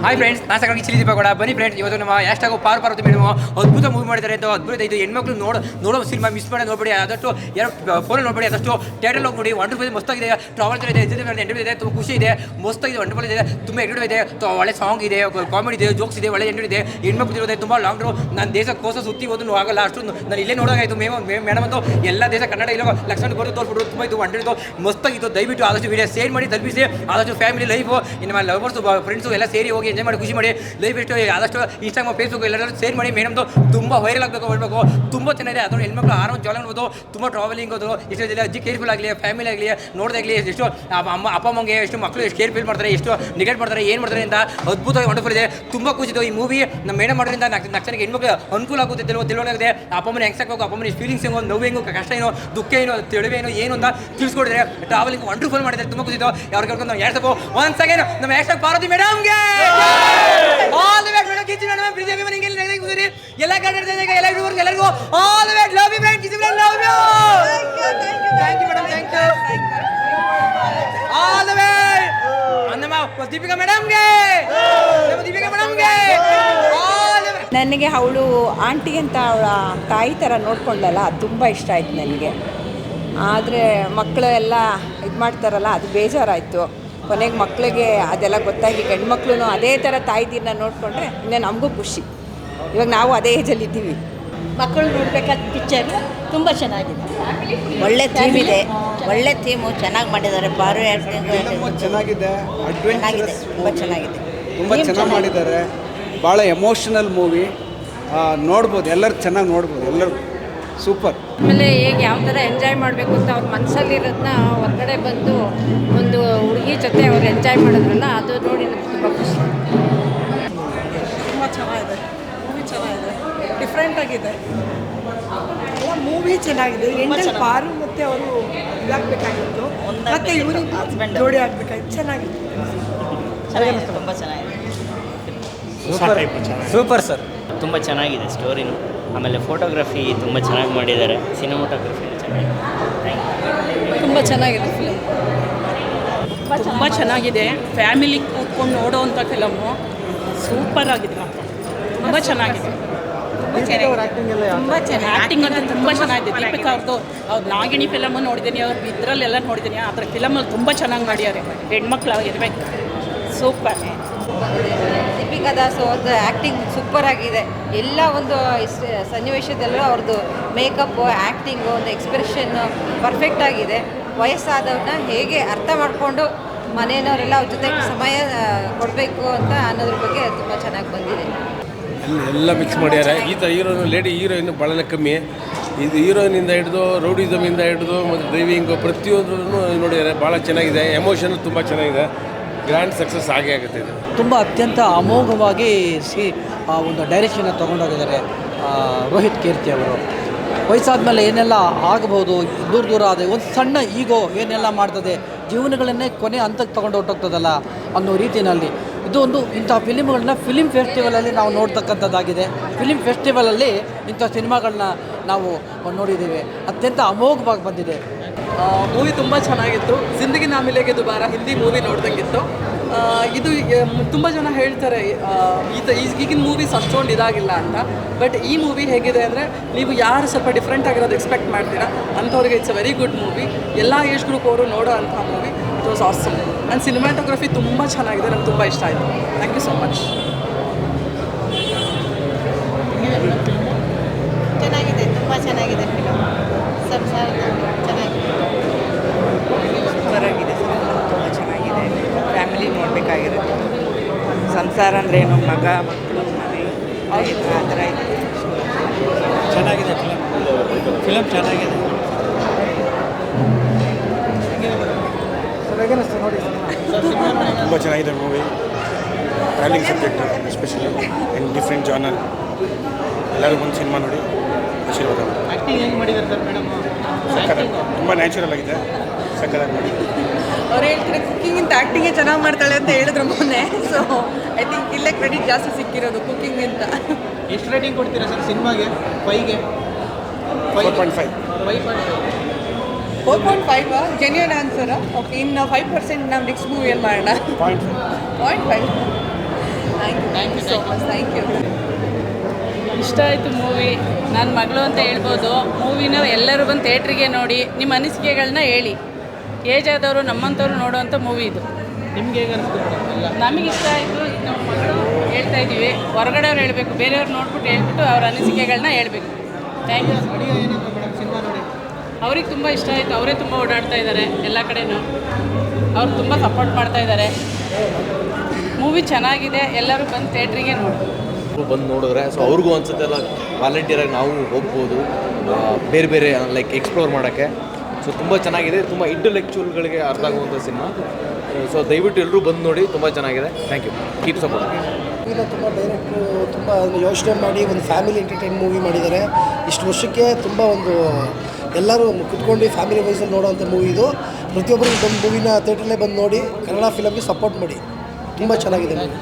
Hi friends, ನಾನು ಸಾಕಾಗಿ Chile ದೀಪ ಕೂಡ ಬನ್ನಿ ಫ್ರೆಂಡ್ಸ್. ಇವತ್ತು ನಮ್ಮ ಹ್ಯಾಶ್ಟ್ಯಾಗ್ ಪಾರ್ವತಿ ಮೇಡಮ್ ಅದ್ಭುತ ಮೂವಿ ಮಾಡಿದ್ದಾರೆ ಅಂತ. ಅದ್ಭುತ ಇದು ಹೆಣ್ಮಕ್ಳು ನೋಡೋ ಸಿನಿಮಾ ಮಿಸ್ ಮಾಡಿ ನೋಡ್ಬೇಡಿ. ಆದಷ್ಟು ಫೋನಲ್ಲಿ ನೋಡ್ಬೇಡಿ, ಆದಷ್ಟು ಥಿಯೇಟರ್ ಹೋಗಿ ನೋಡಿ. ವಂಡರ್ಫುಲ್ ಇದೆ, ಮಸ್ತಾಗಿದೆ. ಟ್ರಾವೆಲ್ ಇದೆ, ಎಂಟರ್ಟೈನ್ ಇದೆ, ತುಂಬ ಖುಷಿ ಇದೆ, ಮಸ್ತಾಗಿದೆ, ವಂಡರ್ಫುಲ್ ಇದೆ, ತುಂಬ ಎಕ್ಟಿವ್ ಇದೆ, ಒಳ್ಳೆ ಸಾಂಗ್ ಇದೆ, ಕಾಮಿಡಿ ಇದೆ, ಜೋಕ್ಸ್ ಇದೆ, ಒಳ್ಳೆ ಎಂಟರ್ ಇದೆ. ಹೆಣ್ಮಕ್ಳು ಇರೋದೇ ತುಂಬ ಲಾಂಗ್ ಡ್ರೈವ್. ನಾನು ದೇಶಕ್ಕೋಸ್ಕರ ಸುತ್ತಿ ಹೋದ್ರು ಆಗಲ್ಲ, ಅಷ್ಟು ನಾನು ಇಲ್ಲೇ ನೋಡೋದಾಯಿತು. ಮೇಡಮ್ ಅಂತೂ ಎಲ್ಲ ದೇಶ ಕನ್ನಡ ಇಲ್ಲ ಲಕ್ಷಣ ಕೊಟ್ಟು ತೋರಿಸ್ಬಿಟ್ಟು ತುಂಬ ಇದು ವಂಡರ್ ಮಸ್ತಾಗಿತ್ತು. ದಯವಿಟ್ಟು ಆದಷ್ಟು ವಿಡಿಯೋ ಶೇರ್ ಮಾಡಿ ತಲುಪಿಸಿ. ಆದಷ್ಟು ಫ್ಯಾಮಿಲಿ ಲೈಫು ನಿಮ್ಮ ಲವರ್ಸು ಫ್ರೆಂಡ್ಸು ಎಲ್ಲ ಸೇರಿ ಹೋಗಿ ಎಂಜಾಯ್ ಮಾಡಿ ಖುಷಿ ಮಾಡಿ. ಲೈಫ್ ಎಷ್ಟು ಆದಷ್ಟು ಇನ್ಸ್ಟಾಗ್ರಾಮ್ ಫೇಸ್ಬುಕ್ ಎಲ್ಲರೂ ಶೇರ್ ಮಾಡಿ. ಮೇಡಮ್ದು ತುಂಬ ವೈರಲ್ ಆಗಬೇಕು, ಹೊರಬೇಕು, ತುಂಬ ಚೆನ್ನಾಗಿದೆ. ಅದನ್ನು ಹೆಣ್ಮಕ್ಳು ಆರಾಮ ಜಾಲಿ ಮಾಡ್ಬೋದು. ತುಂಬ ಟ್ರಾವೆಲಿಂಗ್ ಹೋದ್ರು ಇಷ್ಟು ಅಜ್ಜಿ ಕೇರ್ಫುಲ್ ಆಗಲಿ, ಫ್ಯಾಮಿಲಿ ಆಗಲಿ ನೋಡೋದಾಗಲಿ, ಎಷ್ಟು ಅಪ್ಪ ಅಮ್ಮಂಗೆ ಎಷ್ಟು ಮಕ್ಕಳು ಎಷ್ಟು ಕೇರ್ ಫೀಲ್ ಮಾಡ್ತಾರೆ, ಎಷ್ಟು ನೆಗೆಟ್ ಮಾಡ್ತಾರೆ, ಏನು ಮಾಡ್ತಾರೆ ಅಂತ ಅದ್ಭುತವಾಗಿ ವಂಡರ್ಫುಲ್ ಇದೆ. ತುಂಬ ಖುಷಿದು ಈ ಮೂವಿ ನಮ್ಮ ಮೇಡಮ್ ಮಾಡೋದ್ರಿಂದ ನಕ್ಷನಿಗೆ ಹೆಣ್ಮಕ್ಳು ಅನುಕೂಲ ಆಗುತ್ತೆ, ತಿಳುವಳಿಕೆ. ಅಪ್ಪ ಅಮ್ಮನ ಹೆಂಗೆ ಸಾಕಬೇಕು, ಅಪ್ಪ ಅಮ್ಮನ ಫೀಲಿಂಗ್ಸ್ ಹೆಂಗೋ, ನೋವು ಹೆಂಗೋ, ಕಷ್ಟ ಏನೋ, ದುಃಖ ಏನೋ, ತಿಳಿವೇನೋ ಏನು ಅಂತ ತಿಳಿಸ್ಕೊಡಿದ್ರೆ. ಟ್ರಾವೆಲಿಂಗ್ ವಂಡರ್ಫುಲ್ ಮಾಡಿದ್ದಾರೆ, ತುಂಬ ಖುಷಿದು. ಯಾರು ಕರ್ಕೊಂಡು ನಾವು ಎರಡು ಸಪೋ ಒಂದು ಸೆಕೆಂಡ್ ನಮ್ಮ ಹ್ಯಾಶ್ಟ್ಯಾಗ್ ಪಾರ್ವತಿ ಮೇಡಮ್ಗೆ ಆಲ್ ದಿ ವೇ. ಮೇಡಮ್ ಕಿಚ್ಚು ಮೇಡಮ್ ಪ್ರೀತಿ ಅಭಿಮಾನಿಗೆ ಎಲ್ಲ ಕನ್ನಡ ಎಲ್ಲರಿಗೂ all the way. Love you madam, ಕಿಚ್ಚು madam, love you. Thank you madam, thank you. All the way ನಮ್ಮ ದೀಪಿಕಾ ಮೇಡಮ್ಗೆ, ದೀಪಿಕಾ ಮೇಡಮ್ಗೆ ಆಲ್ ದಿ ವೇ. ನನಗೆ ಅವಳು ಆಂಟಿ ಅಂತ ಅವಳ ತಾಯಿ ಥರ ನೋಡ್ಕೊಂಡಲ್ಲ, ಅದು ತುಂಬ ಇಷ್ಟ ಆಯ್ತು ನನಗೆ. ಆದರೆ ಮಕ್ಕಳು ಎಲ್ಲ ಇದು ಮಾಡ್ತಾರಲ್ಲ, ಅದು ಬೇಜಾರಾಯಿತು. ಕೊನೆಗೆ ಮಕ್ಕಳಿಗೆ ಅದೆಲ್ಲ ಗೊತ್ತಾಗಿ ಗಂಡ್ಮಕ್ಳು ಅದೇ ಥರ ತಾಯಿದೀರನ್ನ ನೋಡಿಕೊಂಡ್ರೆ ಇನ್ನೂ ನಮಗೂ ಖುಷಿ. ಇವಾಗ ನಾವು ಅದೇ ಏಜಲ್ಲಿ ಇದ್ದೀವಿ. ಮಕ್ಕಳು ನೋಡಬೇಕಾದ ಪಿಕ್ಚರ್ ತುಂಬ ಚೆನ್ನಾಗಿದೆ, ಒಳ್ಳೆ ಥೀಮ್ ಇದೆ, ಒಳ್ಳೆ ಥೀಮು ಚೆನ್ನಾಗಿ ಮಾಡಿದ್ದಾರೆ. ಪಾರು ಚೆನ್ನಾಗಿದೆ, ಅಡ್ವೆಂಚರಸ್ ತುಂಬ ಚೆನ್ನಾಗಿದೆ, ತುಂಬ ಚೆನ್ನಾಗಿ ಮಾಡಿದ್ದಾರೆ. ಭಾಳ ಎಮೋಷನಲ್ ಮೂವಿ, ನೋಡ್ಬೋದು, ಎಲ್ಲರೂ ಚೆನ್ನಾಗಿ ನೋಡ್ಬೋದು, ಎಲ್ಲರೂ ಸೂಪರ್. ಆಮೇಲೆ ಹೇಗೆ ಯಾವ ಥರ ಎಂಜಾಯ್ ಮಾಡಬೇಕು ಅಂತ ಅವ್ರ ಮನಸ್ಸಲ್ಲಿರೋದನ್ನ ಹೊರಗಡೆ ಬಂದು ಒಂದು ಹುಡುಗಿ ಜೊತೆ ಅವ್ರು ಎಂಜಾಯ್ ಮಾಡಿದ್ರಲ್ಲ, ಅದು ನೋಡಿ ನನಗೆ ತುಂಬ ಖುಷಿ. ತುಂಬ ಚೆನ್ನಾಗಿದೆ ಮೂವಿ, ಚೆನ್ನಾಗಿದೆ, ಡಿಫ್ರೆಂಟ್ ಆಗಿದೆ. ಎಲ್ಲ ಮೂವಿ ಚೆನ್ನಾಗಿದೆ. ಎಂಟಲ್ಲಿ ಪಾರು ಮತ್ತು ಅವರು ಇದಾಗಬೇಕಾಗಿತ್ತು, ಮತ್ತು ಇವರಿಗೆ ಜೋಡಿ ಆಗಬೇಕಾಗಿತ್ತು. ಚೆನ್ನಾಗಿತ್ತು, ತುಂಬ ಚೆನ್ನಾಗಿದೆ. ಸೂಪರ್ ಸರ್, ತುಂಬ ಚೆನ್ನಾಗಿದೆ ಸ್ಟೋರಿನು. ಆಮೇಲೆ ಫೋಟೋಗ್ರಫಿ ತುಂಬ ಚೆನ್ನಾಗಿ ಮಾಡಿದ್ದಾರೆ, ಸಿನಿಮಾಟೋಗ್ರಫಿ ಚೆನ್ನಾಗಿದೆ. ತುಂಬ ಚೆನ್ನಾಗಿದೆ ಫಿಲಮ್, ತುಂಬ ಚೆನ್ನಾಗಿದೆ. ಫ್ಯಾಮಿಲಿ ಕೂತ್ಕೊಂಡು ನೋಡೋವಂಥ ಫಿಲಮ್ಮು ಸೂಪರ್ ಆಗಿದೆ, ತುಂಬ ಚೆನ್ನಾಗಿದೆ. ತುಂಬ ಚೆನ್ನಾಗಿ ಆ್ಯಕ್ಟಿಂಗ್ ಅಂತ ತುಂಬ ಚೆನ್ನಾಗಿದೆ. ದೀಪಿಕಾ ಅವ್ರದ್ದು ನಾಗಿಣಿ ಫಿಲಮು ನೋಡಿದ್ದೀನಿ, ಅವ್ರು ಇದರಲ್ಲೆಲ್ಲ ನೋಡಿದ್ದೀನಿ. ಅದರ ಫಿಲಮಲ್ಲಿ ತುಂಬ ಚೆನ್ನಾಗಿ ಮಾಡಿದ್ದಾರೆ. ಹೆಣ್ಮಕ್ಳು ಇರಬೇಕು, ಸೂಪರ್. ದೀಪಿಕಾ ದಾಸ್ ಅವ್ರದ್ದು ಆ್ಯಕ್ಟಿಂಗ್ ಸೂಪರ್ ಆಗಿದೆ. ಎಲ್ಲ ಒಂದು ಸನ್ನಿವೇಶದಲ್ಲೂ ಅವ್ರದ್ದು ಮೇಕಪ್ಪು, ಆ್ಯಕ್ಟಿಂಗು, ಒಂದು ಎಕ್ಸ್ಪ್ರೆಷನ್ನು ಪರ್ಫೆಕ್ಟ್ ಆಗಿದೆ. ವಯಸ್ಸಾದವ್ರನ್ನ ಹೇಗೆ ಅರ್ಥ ಮಾಡಿಕೊಂಡು ಮನೆಯವರೆಲ್ಲ ಅವ್ರ ಜೊತೆ ಸಮಯ ಕೊಡಬೇಕು ಅಂತ ಅನ್ನೋದ್ರ ಬಗ್ಗೆ ತುಂಬ ಚೆನ್ನಾಗಿ ಬಂದಿದೆ. ಎಲ್ಲ ಮಿಕ್ಸ್ ಮಾಡ್ಯಾರೆ. ಹೀರೋನು ಲೇಡಿ ಹೀರೋಯಿನ್ ಭಾಳ ಕಮ್ಮಿ. ಇದು ಹೀರೋಯಿನಿಂದ ಹಿಡಿದು ರೌಡಿಸಮಿಂದ ಹಿಡಿದು ಮತ್ತು ಡ್ರೈವಿಂಗು ಪ್ರತಿಯೊಂದನ್ನು ನೋಡಿದ್ದಾರೆ. ಭಾಳ ಚೆನ್ನಾಗಿದೆ, ಎಮೋಷನ್ ತುಂಬ ಚೆನ್ನಾಗಿದೆ. ಗ್ರ್ಯಾಂಡ್ ಸಕ್ಸಸ್ ಆಗೇ ಆಗುತ್ತೆ. ಇದು ತುಂಬ ಅತ್ಯಂತ ಅಮೋಘವಾಗಿ ಆ ಒಂದು ಡೈರೆಕ್ಷನ್ನ ತೊಗೊಂಡೋಗಿದ್ದಾರೆ ರೋಹಿತ್ ಕೀರ್ತಿ ಅವರು. ವಯಸ್ಸಾದಮೇಲೆ ಏನೆಲ್ಲ ಆಗಬಹುದು, ದೂರ ಆದರೆ ಒಂದು ಸಣ್ಣ ಈಗೋ ಏನೆಲ್ಲ ಮಾಡ್ತದೆ, ಜೀವನಗಳನ್ನೇ ಕೊನೆ ಹಂತಕ್ಕೆ ತೊಗೊಂಡು ಹೊರಟೋಗ್ತದಲ್ಲ ಅನ್ನೋ ರೀತಿಯಲ್ಲಿ ಇದು ಒಂದು ಇಂಥ ಫಿಲಿಮ್ಗಳನ್ನ ಫಿಲಿಮ್ ಫೆಸ್ಟಿವಲಲ್ಲಿ ನಾವು ನೋಡ್ತಕ್ಕಂಥದ್ದಾಗಿದೆ. ಫಿಲಿಮ್ ಫೆಸ್ಟಿವಲಲ್ಲಿ ಇಂಥ ಸಿನಿಮಾಗಳನ್ನ ನಾವು ನೋಡಿದ್ದೀವಿ. ಅತ್ಯಂತ ಅಮೋಘವಾಗಿ ಬಂದಿದೆ. ಮೂವಿ ತುಂಬ ಚೆನ್ನಾಗಿತ್ತು. ಜಿಂದಗಿ ನಾ ಮಿಲೇಗೆ ದುಬಾರ ಹಿಂದಿ ಮೂವಿ ನೋಡ್ದಂಗಿತ್ತು. ಇದು ತುಂಬ ಜನ ಹೇಳ್ತಾರೆ ಈಗಿನ ಮೂವೀಸ್ ಅಷ್ಟೊಂದು ಇದಾಗಿಲ್ಲ ಅಂತ. ಬಟ್ ಈ ಮೂವಿ ಹೇಗಿದೆ ಅಂದರೆ, ನೀವು ಯಾರು ಸ್ವಲ್ಪ ಡಿಫ್ರೆಂಟ್ ಆಗಿರೋದು ಎಕ್ಸ್ಪೆಕ್ಟ್ ಮಾಡ್ತೀರಾ ಅಂಥವ್ರಿಗೆ it's a very good movie. ಎಲ್ಲ ಏಜ್ ಗ್ರೂಪ್ ಅವರು ನೋಡೋ ಅಂಥ movie. It was awesome. And cinematography ತುಂಬ ಚೆನ್ನಾಗಿದೆ, ನನಗೆ ತುಂಬ ಇಷ್ಟ ಆಯಿತು. Thank you so much. ಚೆನ್ನಾಗಿದೆ, ತುಂಬ ಚೆನ್ನಾಗಿದೆ ಫಿಲಮ್. ಸಂಸಾರ ಚೆನ್ನಾಗಿದೆ, ಸೂಪರಾಗಿದೆ. ತುಂಬ ಚೆನ್ನಾಗಿದೆ. ಫ್ಯಾಮಿಲಿ ನೋಡಬೇಕಾಗಿರುತ್ತೆ. ಸಂಸಾರ ಅಂದ್ರೇನು, ಮಗ ಮಕ್ಕಳು ಮನೆ ಆ ಥರ ಇದೆ. ಚೆನ್ನಾಗಿದೆ ಫಿಲಮ್ ಚೆನ್ನಾಗಿದೆ. ತುಂಬ ಚೆನ್ನಾಗಿದೆ movie. Travelling subject especially and different genre. ಎಲ್ಲರೂ ಒಂದು ಸಿನಿಮಾ ನೋಡಿ ಆಶೀರ್ವಾದ. ಆ್ಯಕ್ಟಿಂಗ್ ಹೆಂಗೆ ಮಾಡಿದ್ದಾರೆ ಸರ್ ಮೇಡಮ್? ತುಂಬ ನ್ಯಾಚುರಲ್ ಆಗಿದೆ, ಸಕ್ಕತ್ತಾಗಿ ಮಾಡಿ. ಅವ್ರು ಹೇಳ್ತಾರೆ ಕುಕ್ಕಿಂಗಿಂತ ಆ್ಯಕ್ಟಿಂಗೇ ಚೆನ್ನಾಗಿ ಮಾಡ್ತಾಳೆ ಅಂತ ಹೇಳಿದ್ರು ಮೊನ್ನೆ. ಸೊ ಐ ಥಿಂಕ್ ಇಲ್ಲೇ ಕ್ರೆಡಿಟ್ ಜಾಸ್ತಿ ಸಿಕ್ಕಿರೋದು ಕುಕ್ಕಿಂಗಿಂತ. ಎಷ್ಟು ರೇಟಿಂಗ್ ಕೊಡ್ತೀರಾ ಸರ್ ಸಿನಿಮಾಗೆ? 5ಗೆ 4.5. 4.5 ಜೆನ್ಯೂನ್ ಆನ್ಸರ್. ಓಕೆ, ಇನ್ನು 5% ನಾವು ನೆಕ್ಸ್ಟ್ ಮೂವಿಯಲ್ಲಿ ಮಾಡೋಣ. 0.5. 0.5 thank you so much thank you. ಇಷ್ಟ ಆಯಿತು ಮೂವಿ. ನನ್ನ ಮಗಳು ಅಂತ ಹೇಳ್ಬೋದು. ಮೂವಿನ ಎಲ್ಲರೂ ಬಂದು ಥಿಯೇಟ್ರಿಗೆ ನೋಡಿ ನಿಮ್ಮ ಅನಿಸಿಕೆಗಳನ್ನ ಹೇಳಿ. ಏಜ್ ಆದವರು ನಮ್ಮಂಥವ್ರು ನೋಡುವಂಥ ಮೂವಿ ಇದು. ನಿಮ್ಗೆ ಹೇಗೆ ಅನಿಸ್ತು? ನಮಗೆ ಇಷ್ಟ ಆಯಿತು. ನಮ್ಮ ಮಗಳು ಹೇಳ್ತಾ ಇದ್ದೀವಿ, ಹೊರಗಡೆಯವ್ರು ಹೇಳಬೇಕು, ಬೇರೆಯವ್ರು ನೋಡ್ಬಿಟ್ಟು ಹೇಳ್ಬಿಟ್ಟು ಅವ್ರ ಅನಿಸಿಕೆಗಳನ್ನ ಹೇಳಬೇಕು. Thank you. ಸಿನಿಮಾ ನೋಡಿ ಅವ್ರಿಗೆ ತುಂಬ ಇಷ್ಟ ಆಯಿತು. ಅವರೇ ತುಂಬ ಓಡಾಡ್ತಾ ಇದ್ದಾರೆ ಎಲ್ಲ ಕಡೆನೂ. ಅವ್ರು ತುಂಬ ಸಪೋರ್ಟ್ ಮಾಡ್ತಾ ಇದ್ದಾರೆ. ಮೂವಿ ಚೆನ್ನಾಗಿದೆ, ಎಲ್ಲರೂ ಬಂದು ಥಿಯೇಟ್ರಿಗೆ ನೋಡಿ. ಬಂದು ನೋಡಿದ್ರೆ ಸೊ ಅವ್ರಿಗೂ ಅನ್ಸುತ್ತೆಲ್ಲ ವಾಲಂಟಿಯರಾಗಿ ನಾವು ಹೋಗ್ಬೋದು ಬೇರೆ ಬೇರೆ ಲೈಕ್ ಎಕ್ಸ್ಪ್ಲೋರ್ ಮಾಡೋಕ್ಕೆ. ಸೊ ತುಂಬ ಚೆನ್ನಾಗಿದೆ, ತುಂಬ ಇಂಟೆಲೆಕ್ಚುವಲ್ಗಳಿಗೆ ಅರ್ಥ ಆಗುವಂಥ ಸಿನಿಮಾ. ಸೊ ದಯವಿಟ್ಟು ಎಲ್ಲರೂ ಬಂದು ನೋಡಿ, ತುಂಬ ಚೆನ್ನಾಗಿದೆ. Thank you, keep support. ಈಗ ತುಂಬ ಡೈರೆಕ್ಟ್ರು ತುಂಬ ಯೋಚನೆ ಮಾಡಿ ಒಂದು ಫ್ಯಾಮಿಲಿ ಎಂಟರ್ಟೈನ್ ಮೂವಿ ಮಾಡಿದ್ದಾರೆ. ಇಷ್ಟು ವರ್ಷಕ್ಕೆ ತುಂಬ ಒಂದು ಎಲ್ಲರೂ ಕುತ್ಕೊಂಡು ಫ್ಯಾಮಿಲಿ ವೈಸಲ್ಲಿ ನೋಡೋವಂಥ ಮೂವಿ ಇದು. ಪ್ರತಿಯೊಬ್ಬರು ಬಂದು ಮೂವಿನ ಥಿಯೇಟ್ರಲ್ಲೇ ಬಂದು ನೋಡಿ, ಕನ್ನಡ ಫಿಲಮ್ಗೆ ಸಪೋರ್ಟ್ ಮಾಡಿ. ತುಂಬ ಚೆನ್ನಾಗಿದೆ ಮೂವಿ.